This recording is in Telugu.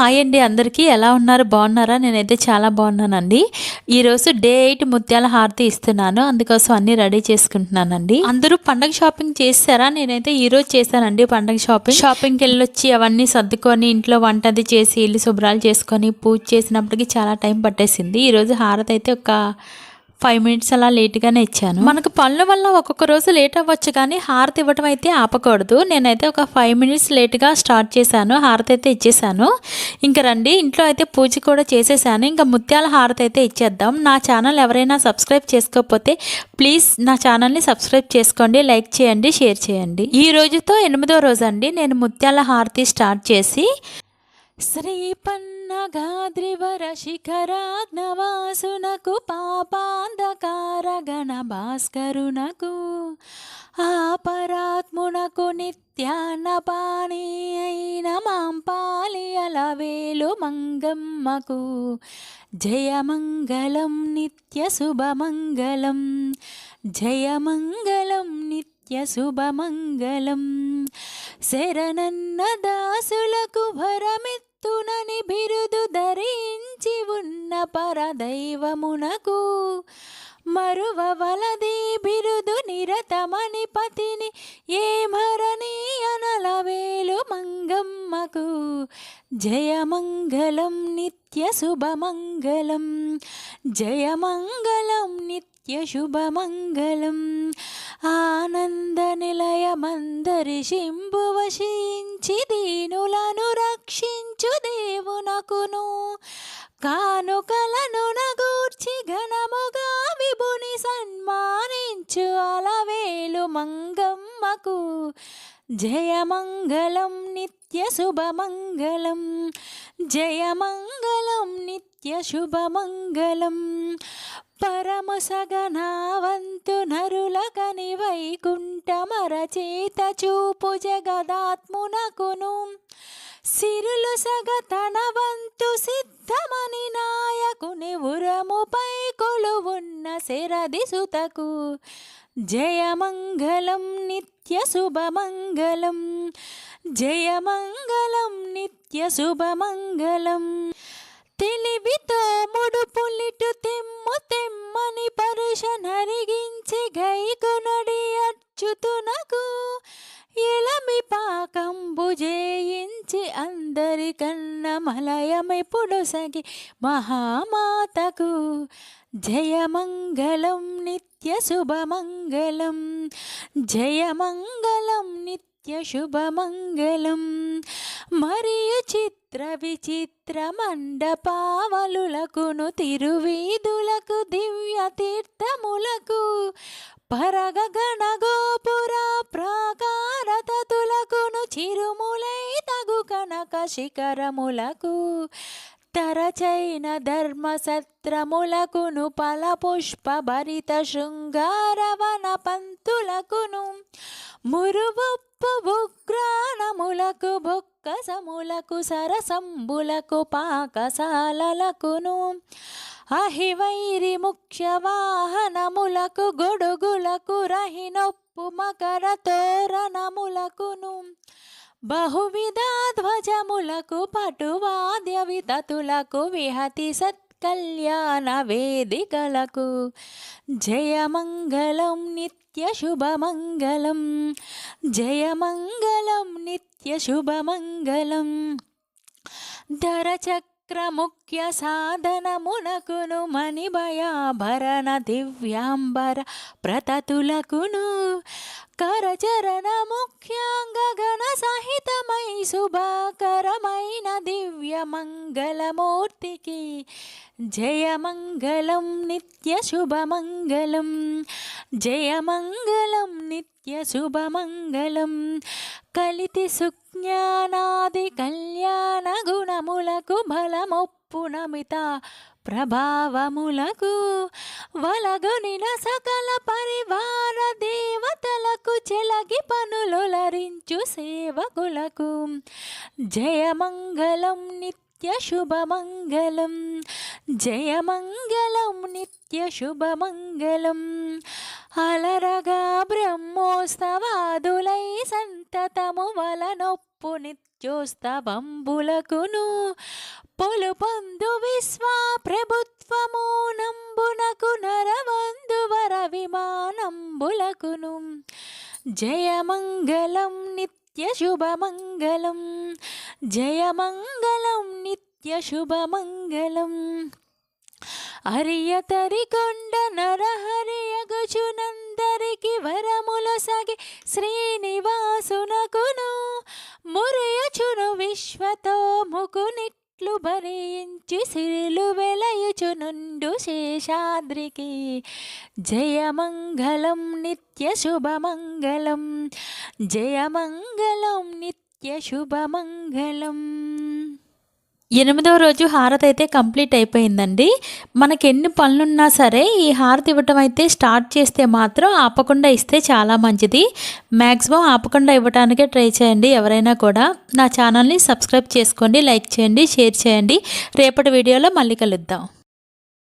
హాయ్ అండి అందరికీ ఎలా ఉన్నారు బాగున్నారా? నేనైతే చాలా బాగున్నానండి. ఈరోజు డే 8 ముత్యాల హారతి ఇస్తున్నాను. అందుకోసం అన్నీ రెడీ చేసుకుంటున్నానండి. అందరూ పండగ షాపింగ్ చేస్తారా? నేనైతే ఈరోజు చేశానండి పండగ షాపింగ్కి వెళ్ళొచ్చి అవన్నీ సర్దుకొని ఇంట్లో వంటది చేసి ఇల్లు శుభ్రాలు చేసుకొని పూజ చేసినప్పటికీ చాలా టైం పట్టేసింది. ఈరోజు హారతి అయితే ఒక 5 మినిట్స్ అలా లేట్గానే ఇచ్చాను. మనకు పనుల వల్ల ఒక్కొక్క రోజు లేట్ అవ్వచ్చు, కానీ హారతి ఇవ్వటం అయితే ఆపకూడదు. నేనైతే ఒక 5 మినిట్స్ లేట్గా స్టార్ట్ చేశాను. హారతి అయితే ఇచ్చేసాను. ఇంకా రండి, ఇంట్లో అయితే పూజ కూడా చేసేసాను. ఇంకా ముత్యాల హారతి అయితే ఇచ్చేద్దాం. నా ఛానల్ ఎవరైనా సబ్స్క్రైబ్ చేసుకోకపోతే ప్లీజ్ నా ఛానల్ని సబ్స్క్రైబ్ చేసుకోండి, లైక్ చేయండి, షేర్ చేయండి. ఈ రోజుతో 8వ రోజు అండి నేను ముత్యాల హారతి స్టార్ట్ చేసి. శ్రీపన్నగాద్రివర శిఖరాగ్నవాసునకు పాపాంధకార గణ భాస్కరునకు ఆపరాత్మునకు నిత్యాన్నపాణి అయిన మాంపాలి అలవేలు మంగమ్మకు జయమంగళం నిత్య శుభమంగళం, జయమంగళం నిత్య శుభమంగళం. శరణన్న దాసులకు భరమెత్తునని బిరుదు ధరించి ఉన్న పరదైవమునకు మరువవలది బిరుదు నిరతమని పతిని ఏమరని అనలవేలు మంగమ్మకు జయమంగళం నిత్య శుభమంగళం, జయమంగళం నిత్య శుభమంగళం. ఆనంద నిలయమందరి శంభు వశించి దీనులను రక్షించు దేవునకును కానుకలను నగూర్చి ఘనముగా విభుని సన్మానించు అలవేలు మంగమ్మకు జయమంగళం నిత్య శుభమంగళం, జయమంగళం నిత్య శుభమంగళం. పరము సగనావంతు నరులకని వైకుంఠమరచేత చూపు జగదాత్మునకును సిరులు సగతనవంతు సిద్ధమని నాయకుని ఉరముపై కొలువున్న శరదిసుతకు జయమంగళం నిత్య శుభమంగళం, జయమంగళం నిత్య శుభమంగళం. తెలివితో ముడుపులిటు తెమ్ము తెమ్మని పరుష నరిగించి గైకొనడి అచ్యుతునకు ఎలమి పాకంబు జయించి అందరికన్న మలయమెప్పుడు సగి మహామాతకు జయమంగళం నిత్య శుభమంగళం, జయమంగళం నిత్య శుభమంగళం. మరియు చిత్ర విచిత్ర మండపావలులకును తిరువీధులకు దివ్య తీర్థములకు పరగగణ గోపుర ప్రాకారతతులకును చిరుములై తగు కనక శిఖరములకు తరచైన ధర్మసత్రములకును ఫల పుష్ప భరిత శృంగారవన పంతులకును మురువొప్పు ఉగ్రాణములకు బొక్కసములకు సరసంబులకు పాకశాలలకును అహివైరి ముఖ్య వాహనములకు గొడుగులకు రహినొప్పు మకర తోరణములకును బహువిధ ధ్వజములకు పటువాద్య వితతులకు విహతి సత్కళ్యాణ వేదికలకు జయమంగళం నిత్య శుభమంగళం, జయమంగళం నిత్య శుభమంగళం. ధరచక్రముఖ్య సాధనమునకును మణిభయాభరణ దివ్యాంబర ప్రతతులకును కరచరణ ముఖ్యాంగ గణ సహితమై శుభాకరమైన దివ్య మంగళమూర్తికి జయమంగళం నిత్య శుభమంగళం, జయమంగళం నిత్య శుభమంగళం. కలితి సుజ్ఞానాది కళ్యాణ గుణములకు బలమొప్పు నమిత ప్రభావములకు వలగొనిన సకల పరివార దేవతలకు చెలగి పనులొలరించు సేవకులకు జయమంగళం నిత్య శుభమంగళం, జయమంగళం నిత్య శుభమంగళం. అలరగా బ్రహ్మోత్సవాదులై సంతతము వలనొప్పు ఒప్పు నిత్యోస్తవంబులకును పొలు పొందు విశ్వా ప్రభుత్వము నంబునకు నరవందువర విమానంబులకును జయమంగళం నిత్య శుభమంగళం జయమంగళం నిత్య శుభమంగళం అరియతరికొండ నరహరియగుచునందరికి వరములొసగి శ్రీనివాసునకును మురయచును విశ్వతో ముకునిట్లు భరించి సిరిలు వెలయుచునుండు శేషాద్రికి జయమంగళం నిత్య శుభమంగళం జయమంగళం నిత్య శుభమంగళం. 8వ రోజు హారతి అయితే కంప్లీట్ అయిపోయిందండి. మనకి ఎన్ని పనులున్నా సరే ఈ హారతి ఇవ్వటం అయితే స్టార్ట్ చేస్తే మాత్రం ఆపకుండా ఇస్తే చాలా మంచిది. మ్యాక్సిమం ఆపకుండా ఇవ్వటానికే ట్రై చేయండి ఎవరైనా కూడా. నా ఛానల్ని సబ్స్క్రైబ్ చేసుకోండి, లైక్ చేయండి, షేర్ చేయండి. రేపటి వీడియోలో మళ్ళీ కలుద్దాం.